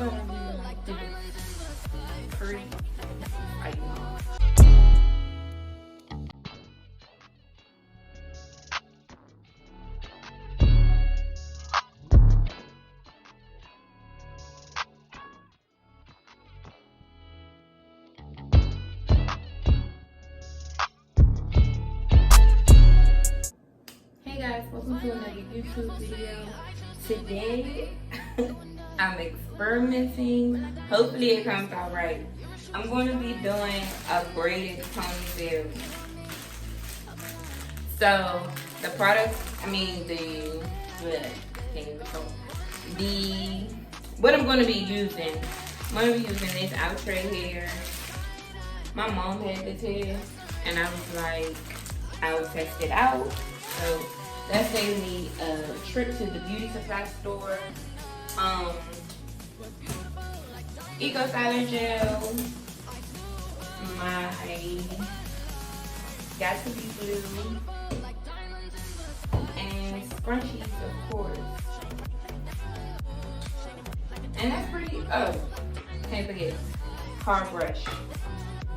thought I did it pretty. Hey guys, welcome to another YouTube video. Today, I'm experimenting. Hopefully it comes out right. I'm going to be doing a braided ponytail. So, the product, what I'm going to be using, this outre hair. My mom had the test, and I was like, I will test it out. So that saved me a trip to the beauty supply store. Eco Styler Gel, my Got to Be Blue, and scrunchies, of course. And that's pretty, can't forget, car brush.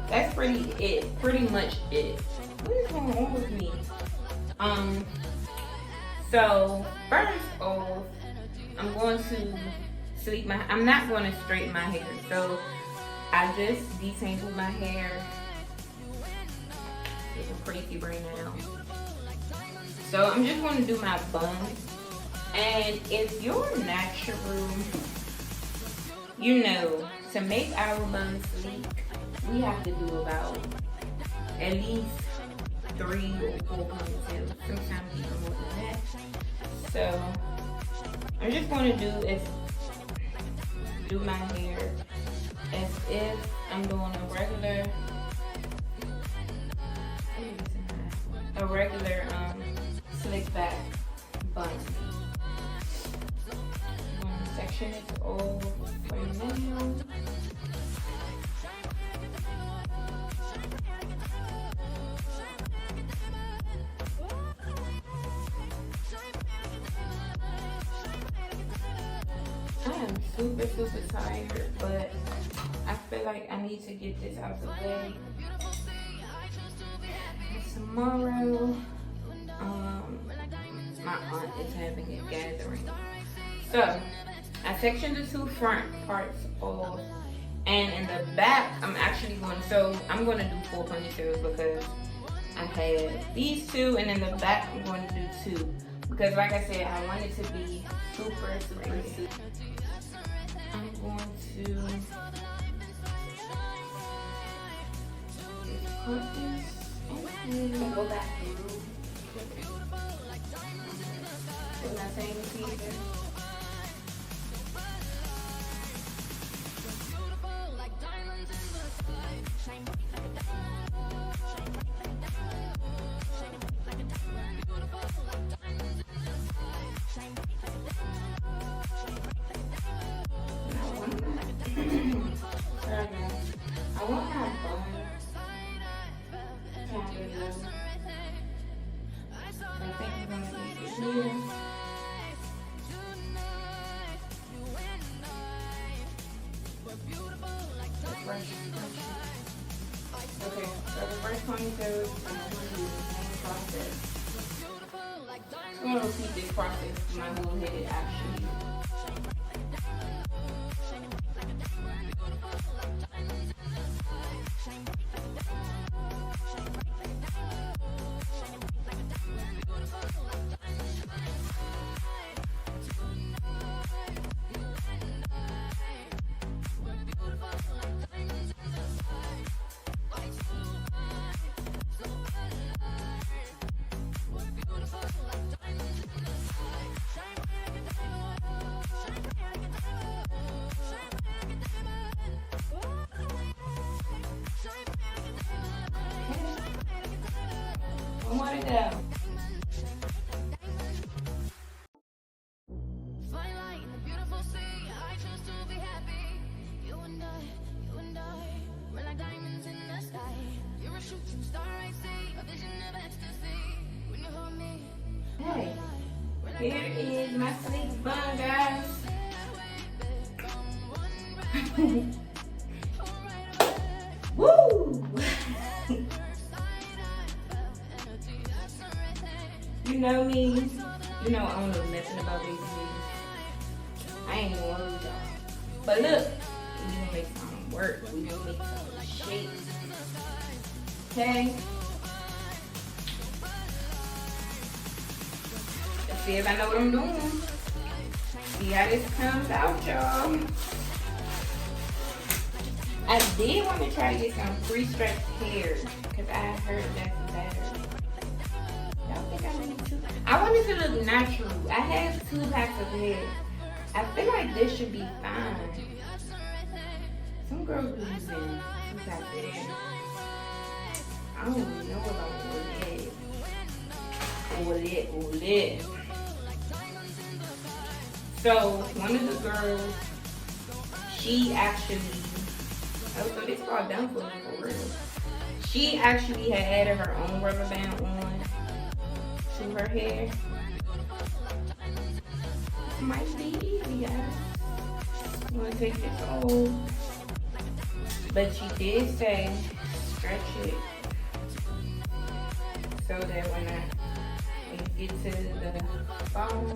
That's pretty much it. What is going on with me? So first off, I'm going to sleep I'm not going to straighten my hair. So I just detangled my hair. It's crazy right now. So I'm just going to do my bun. And if you're natural, you know, to make our buns sleek, we have to do about at least 3 or 4 ponytails, sometimes even more than that. So I'm just going to do my hair as if I'm doing a regular slick back bun. Section is all for now. Super tired, but I feel like I need to get this out the way. Tomorrow, my aunt is having a gathering. So, I sectioned the 2 front parts off, and in the back, I'm going to do 4 ponytails because I had these 2, and in the back, I'm going to do 2. Because like I said, I want it to be super. I'm going to cut this and go back through with my same teaser. I want to have fun. I think I'm going to leave it here. Okay, so the first ponytail, I'm going to do the same process. I'm going to repeat this process for my whole head actually. One more to go. Hey, here is my sleek bun, guys. Woo! You know me. You know I don't know nothing about these things. I ain't gonna worry y'all. But look, we gonna make something work. We gonna make something shape. Okay? Let's see if I know what I'm doing. See how this comes out, y'all. I did want to try to get some free-stretch hair because I heard that's better. Y'all think I need to? I want it to look natural. I have 2 packs of hair. I feel like this should be fine. Some girls be using 2 packs of hair. I don't even know about all that. So one of the girls, she actually, oh, so this all done for me for real. She actually had added her own rubber band on to her hair. This might be easy, guys. I'm gonna take this off. But she did say stretch it so that when I get to the bottom,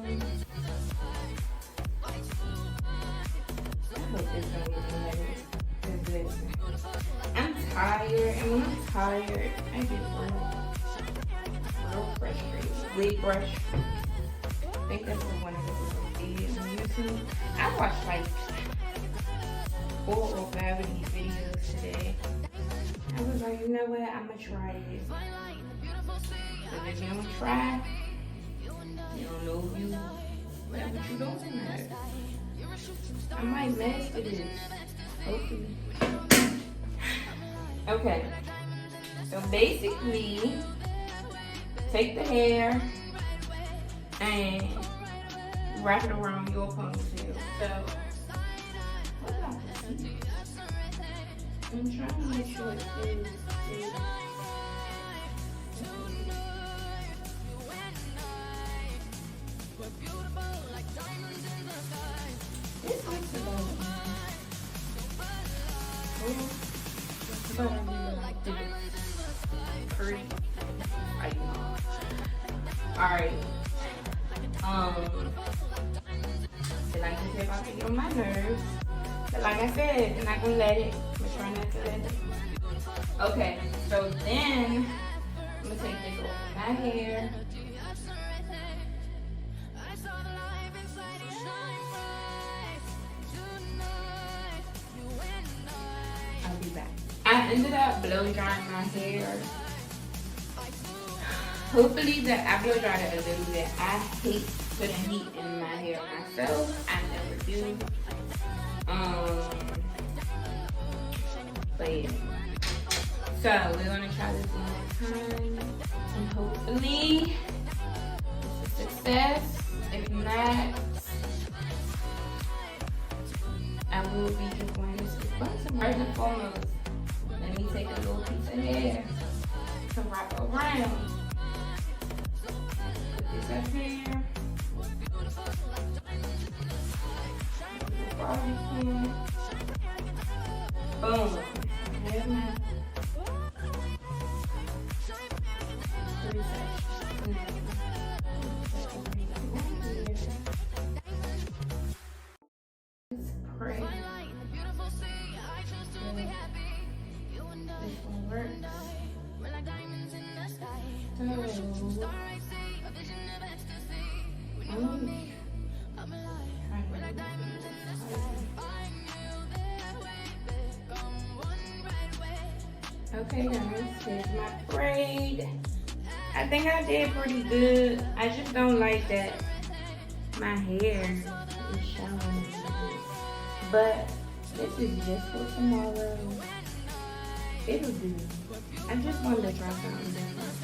I hope this don't look nice. Cause listen, I'm tired, and when I'm tired, I get real frustrated. Wig brush. I think that's what one of the videos on YouTube. I watched like 4 or 5 of these videos today. I was like, you know what? I'm gonna try it. But if you don't try, you don't know if you what you doing at. I might master this. Hopefully. Okay. So basically, take the hair and wrap it around your ponytail. So, what about this? I'm trying to make sure it stays. This looks about like this. Pretty. Alright. Then I can see if I can get on my nerves. But like I said, I'm not gonna let it. I'm gonna try not to let it. Okay, so then I'm gonna take this off my hair. I'll be back. I ended up blow drying my hair. Hopefully that I blow dried it a little bit. I hate putting heat in my hair myself. I never do. But yeah. So we're gonna try this one more time, and hopefully it's a success. If not, I will be just going to put some first and foremost. Let me take a little piece of hair to wrap around. Put this up here. Boom. I have my 3 sections. Let's pray. This one works. Okay guys, here's my braid. I think I did pretty good. I just don't like that my hair is showing. But this is just for tomorrow. It'll do. I just wanted to try something different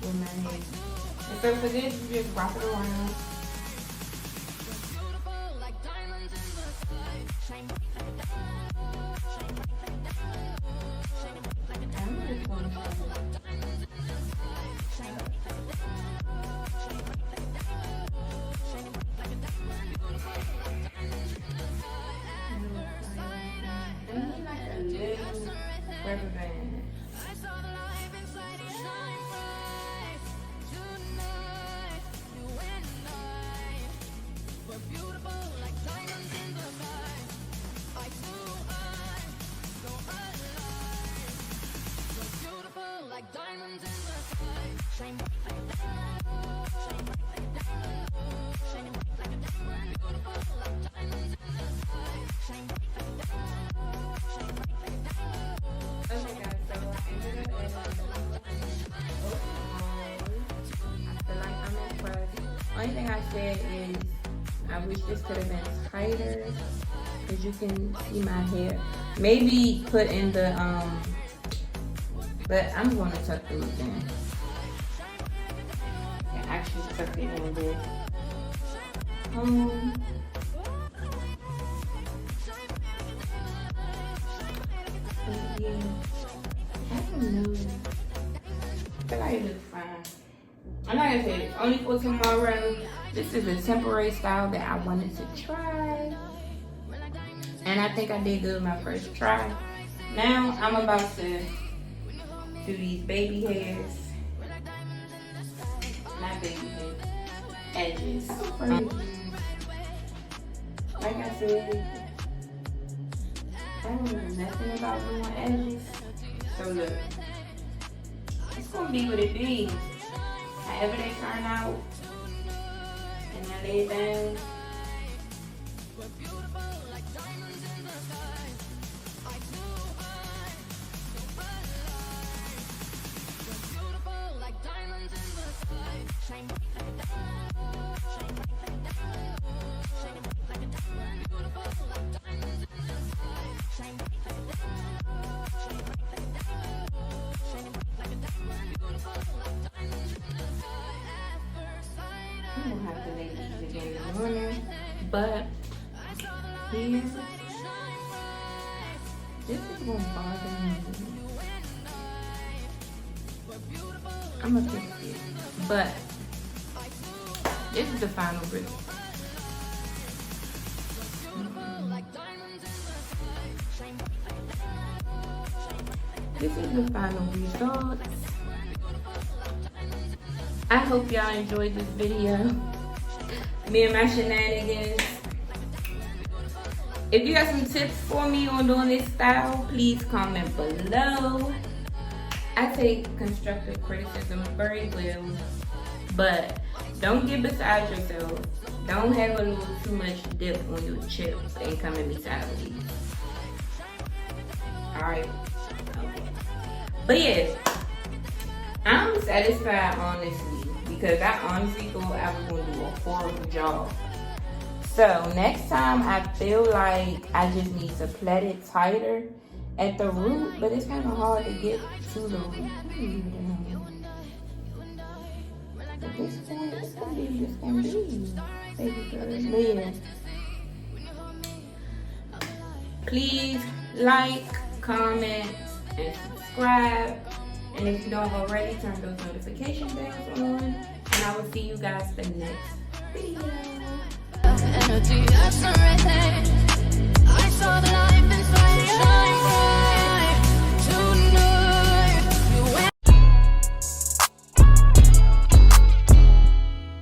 with my hair. And so for this, you just wrap it around. little rubber band. Only thing I said is I wish this could have been tighter, as you can see my hair. Maybe put in the but I'm going to tuck the loop in. I actually tuck it in with yeah, I don't know. I feel like it looks fine. And like I said, it's only for tomorrow. This is a temporary style that I wanted to try. And I think I did good with my first try. Now I'm about to do these baby hairs. Not baby hairs. Edges. Like I said, I don't know nothing about doing edges. So look, it's gonna be what it be. However they turn out, and I lay it down. I'm gonna have to make these again in the morning, but here, this is gonna bother me. I'm gonna fix it, but this is the final result. This is the final result. I hope y'all enjoyed this video. Me and my shenanigans. If you got some tips for me on doing this style, please comment below. I take constructive criticism very well, but don't get beside yourself. Don't have a little too much dip on your chips and come at me sideways. Alright? Okay. But yes, I'm satisfied honestly, because I honestly thought I was going to do a horrible job. So next time I feel like I just need to plait it tighter at the root, but it's kind of hard to get to the root. At this point, it's going to be just going to be, baby girl. Yeah. Please like, comment, and subscribe. And if you don't already, turn those notification bells on. And I will see you guys the next video.